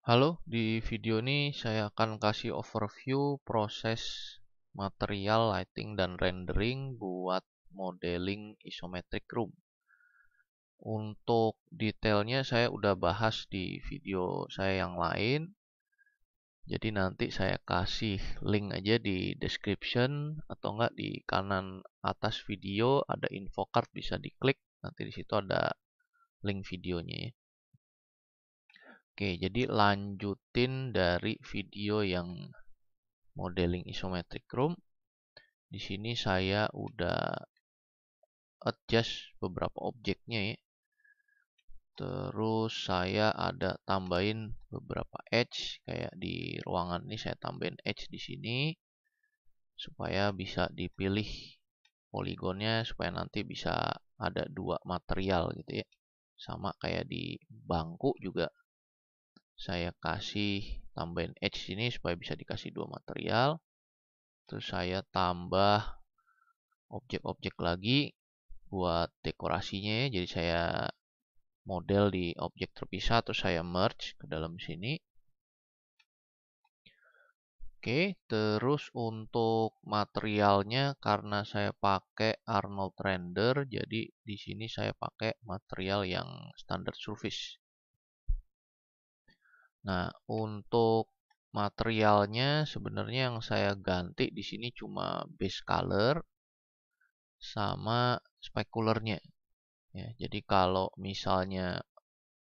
Halo, di video ini saya akan kasih overview proses material lighting dan rendering buat modeling isometric room. Untuk detailnya saya udah bahas di video saya yang lain. Jadi nanti saya kasih link aja di description atau enggak di kanan atas video ada info card bisa diklik. Nanti di situ ada link videonya ya. Oke, jadi lanjutin dari video yang modeling isometric room. Di sini saya udah adjust beberapa objeknya ya. Terus saya ada tambahin beberapa edge kayak di ruangan ini saya tambahin edge di sini supaya bisa dipilih poligonnya supaya nanti bisa ada dua material gitu ya. Sama kayak di bangku juga saya kasih tambahin edge sini supaya bisa dikasih dua material. Terus saya tambah objek-objek lagi buat dekorasinya ya. Jadi saya model di objek terpisah terus saya merge ke dalam sini. Oke, terus untuk materialnya karena saya pakai Arnold Render, jadi di sini saya pakai material yang standar surface. Nah, untuk materialnya sebenarnya yang saya ganti di sini cuma base color sama specularnya. Ya, jadi kalau misalnya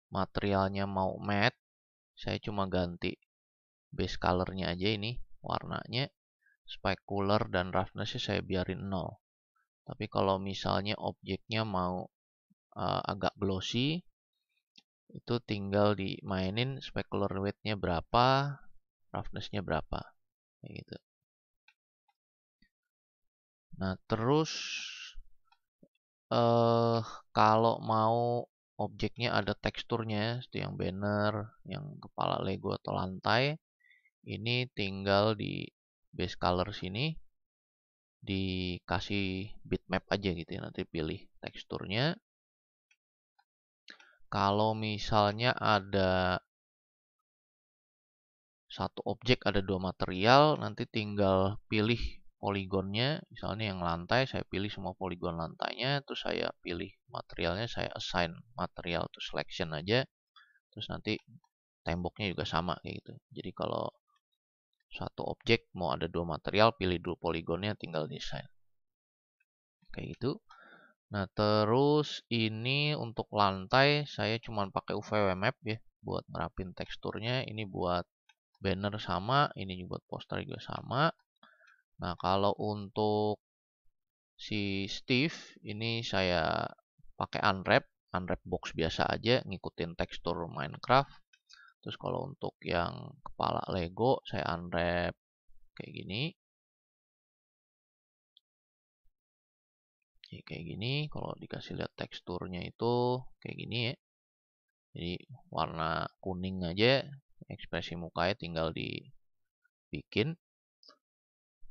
materialnya mau matte, saya cuma ganti base colornya aja ini, warnanya. Specular dan roughness saya biarin 0. Tapi kalau misalnya objeknya mau agak glossy, itu tinggal dimainin specular weight-nya berapa, roughness-nya berapa. Kayak gitu. Nah, terus kalau mau objeknya ada teksturnya, seperti yang banner, yang kepala Lego atau lantai, ini tinggal di base color sini dikasih bitmap aja gitu ya. Nanti pilih teksturnya. Kalau misalnya ada satu objek ada dua material, nanti tinggal pilih poligonnya. Misalnya yang lantai, saya pilih semua poligon lantainya, terus saya pilih materialnya, saya assign material to selection aja. Terus nanti temboknya juga sama kayak gitu. Jadi kalau satu objek mau ada dua material, pilih dua poligonnya, tinggal desain. Kayak gitu. Nah, terus ini untuk lantai saya cuma pakai UVW map ya buat ngerapin teksturnya. Ini buat banner sama, ini juga buat poster juga sama. Nah, kalau untuk si Steve ini saya pakai unwrap box biasa aja, ngikutin tekstur Minecraft. Terus kalau untuk yang kepala Lego saya unwrap kayak gini. Kayak gini, kalau dikasih lihat teksturnya itu kayak gini ya. Jadi warna kuning aja, ekspresi mukanya tinggal dibikin.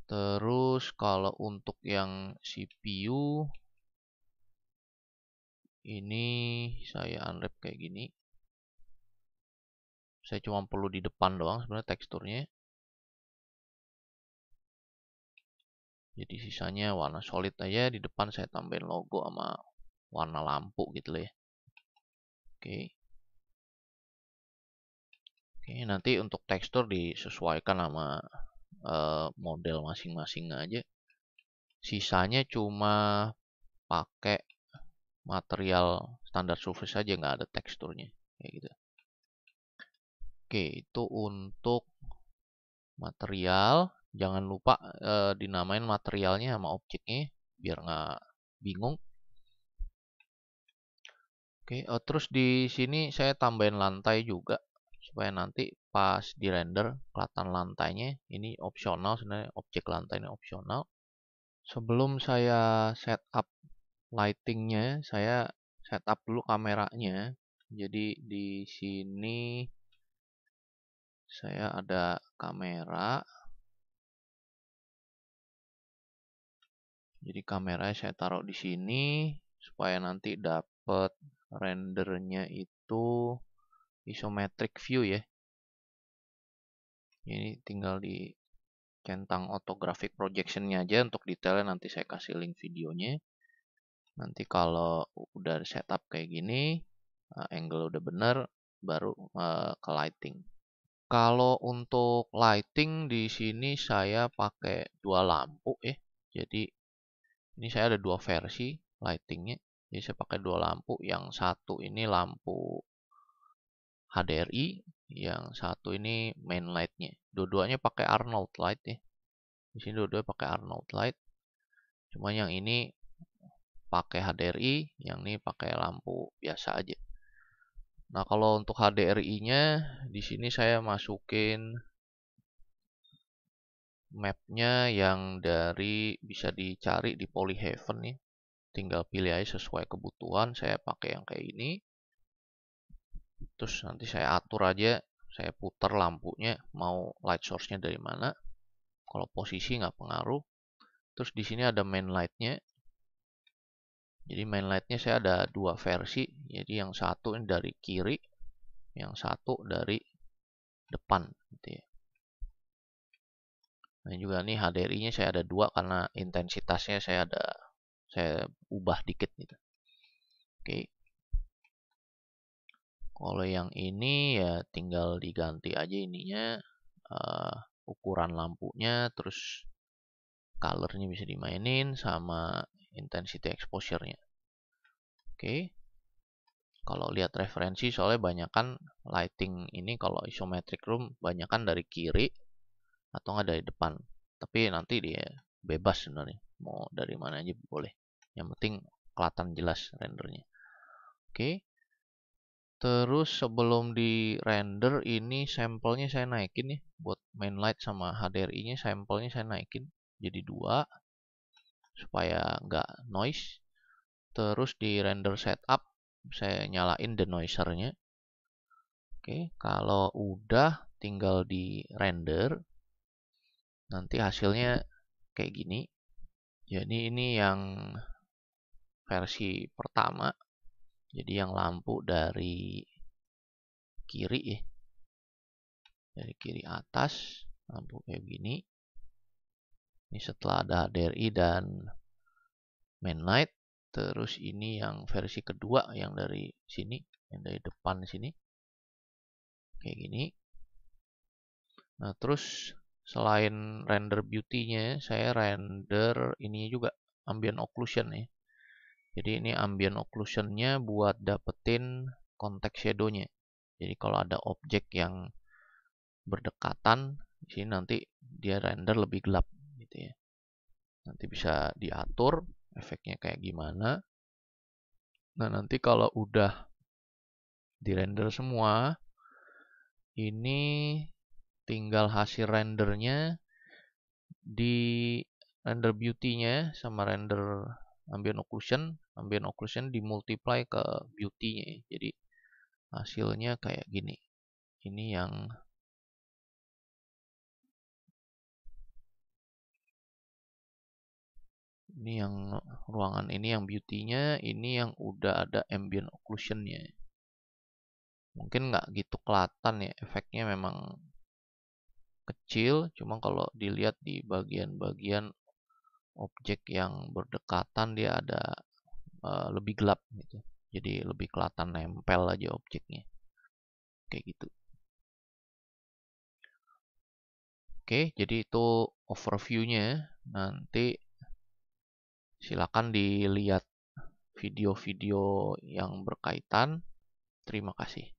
Terus kalau untuk yang CPU ini saya unwrap kayak gini. Saya cuma perlu di depan doang sebenarnya teksturnya. Jadi sisanya warna solid aja, di depan saya tambahin logo sama warna lampu gitu lah ya. Oke. Oke, nanti untuk tekstur disesuaikan sama model masing-masing aja. Sisanya cuma pakai material standar surface aja, nggak ada teksturnya kayak gitu. Oke, itu untuk material. Jangan lupa dinamain materialnya sama objeknya biar nggak bingung. Oke, terus di sini saya tambahin lantai juga supaya nanti pas di render kelihatan lantainya. Ini opsional sebenarnya, objek lantai ini opsional. Sebelum saya setup lightingnya, saya setup dulu kameranya. Jadi di sini saya ada kamera. Jadi kameranya saya taruh di sini supaya nanti dapat rendernya itu isometric view ya. Ini tinggal di centang autographic projectionnya aja. Untuk detailnya nanti saya kasih link videonya. Nanti kalau udah setup kayak gini, angle udah bener, baru ke lighting. Kalau untuk lighting di sini saya pakai dua lampu ya. Jadi ini saya ada dua versi lightingnya. Jadi saya pakai dua lampu. Yang satu ini lampu HDRI, yang satu ini main lightnya. Dua-duanya pakai Arnold light ya. Di sini dua-duanya pakai Arnold light. Cuma yang ini pakai HDRI, yang ini pakai lampu biasa aja. Nah, kalau untuk HDRI-nya di sini saya masukin mapnya yang dari bisa dicari di Polyhaven nih. Tinggal pilih aja sesuai kebutuhan. Saya pakai yang kayak ini. Terus nanti saya atur aja. Saya putar lampunya mau light source-nya dari mana. Kalau posisi nggak pengaruh. Terus di sini ada main light-nya. Jadi main light-nya saya ada dua versi. Jadi yang satu ini dari kiri, yang satu dari depan gitu ya. Nah juga nih HDRI-nya saya ada dua karena intensitasnya saya ubah dikit gitu. Oke. Kalau yang ini ya tinggal diganti aja ininya, ukuran lampunya, terus colornya bisa dimainin sama intensity exposure-nya. Oke. Kalau lihat referensi soalnya banyak kan lighting ini kalau isometric room banyak kan dari kiri atau nggak dari depan. Tapi nanti dia bebas sebenarnya. Mau dari mana aja boleh. Yang penting kelihatan jelas rendernya. Oke. Terus sebelum di render ini sampelnya saya naikin nih. Buat main light sama HDRI-nya sampelnya saya naikin. Jadi dua. Supaya nggak noise. Terus di render setup saya nyalain denoiser-nya. Oke. Kalau udah tinggal di render. Nanti hasilnya kayak gini. Jadi ini yang versi pertama. Jadi yang lampu dari kiri ya. Dari kiri atas, lampu kayak gini. Ini setelah ada HDRI dan main light. Terus ini yang versi kedua yang dari sini, yang dari depan sini. Kayak gini. Nah, terus selain render beauty-nya, saya render ini juga ambient occlusion ya. Jadi ini ambient occlusion-nya buat dapetin context shadow-nya. Jadi kalau ada objek yang berdekatan, di sini nanti dia render lebih gelap gitu ya. Nanti bisa diatur efeknya kayak gimana. Nah, nanti kalau udah di render semua, ini tinggal hasil rendernya di render beauty-nya sama render ambient occlusion dimultiply ke beauty-nya. Jadi hasilnya kayak gini. Ini yang ruangan ini yang beauty-nya, ini yang udah ada ambient occlusion-nya. Mungkin nggak gitu kelihatan ya, efeknya memang kecil, cuma kalau dilihat di bagian-bagian objek yang berdekatan dia ada lebih gelap gitu. Jadi lebih kelihatan nempel aja objeknya. Kayak gitu. Oke, jadi itu overview-nya. Nanti silakan dilihat video-video yang berkaitan. Terima kasih.